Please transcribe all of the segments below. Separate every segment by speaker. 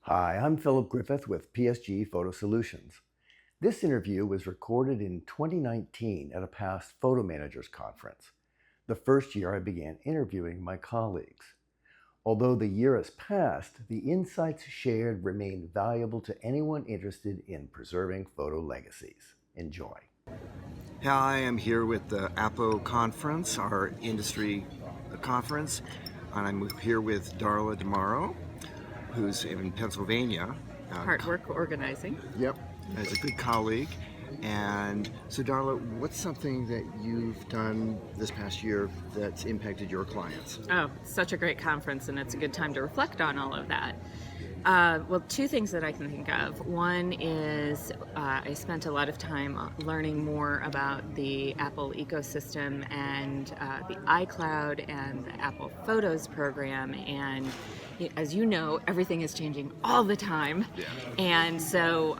Speaker 1: Hi, I'm Philip Griffith with PSG Photo Solutions. This interview was recorded in 2019 at a past photo managers conference, the first year I began interviewing my colleagues. Although the year has passed, the insights shared remain valuable to anyone interested in preserving photo legacies. Enjoy.
Speaker 2: Hi, I'm here with the APO conference, our industry conference, and I'm here with Darla DeMorrow, who's in Pennsylvania.
Speaker 3: Hard work organizing.
Speaker 2: Yep, as a good colleague. And so, Darla, what's something that you've done this past year that's impacted your clients?
Speaker 3: Oh, such a great conference, and it's a good time to reflect on all of that. Well, two things that I can think of. One is I spent a lot of time learning more about the Apple ecosystem and the iCloud and the Apple Photos program. And as you know, everything is changing all the time.
Speaker 2: Yeah.
Speaker 3: And so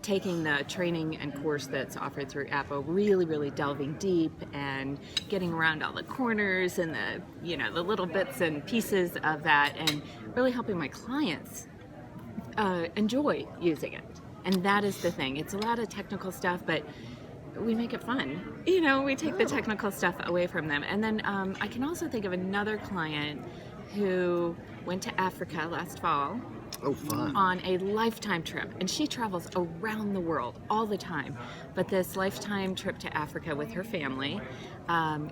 Speaker 3: taking the training and course that's offered through Apple, really delving deep and getting around all the corners and the little bits and pieces of that, and really helping my clients enjoy using it. And that is the thing. It's a lot of technical stuff, but we make it fun. We take the technical stuff away from them. And then I can also think of another client who went to Africa last fall.
Speaker 2: Oh, fun.
Speaker 3: On a lifetime trip, and she travels around the world all the time, but this lifetime trip to Africa with her family,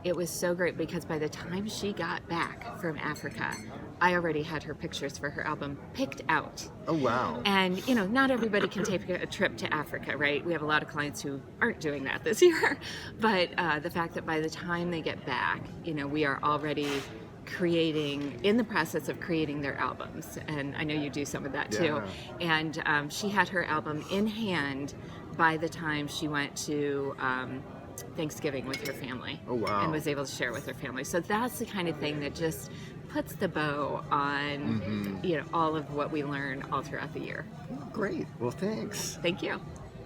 Speaker 3: it was so great because by the time she got back from Africa, I already had her pictures for her album picked out.
Speaker 2: Oh, wow.
Speaker 3: And not everybody can take a trip to Africa, right? We have a lot of clients who aren't doing that this year, but the fact that by the time they get back, we are already in the process of creating their albums, and I know you do some of that too.
Speaker 2: Yeah.
Speaker 3: And she had her album in hand by the time she went to Thanksgiving with her family.
Speaker 2: Oh, wow.
Speaker 3: And was able to share with her family. So that's the kind of thing that just puts the bow on all of what we learn all throughout the year.
Speaker 2: Great. Well, thanks.
Speaker 3: Thank you.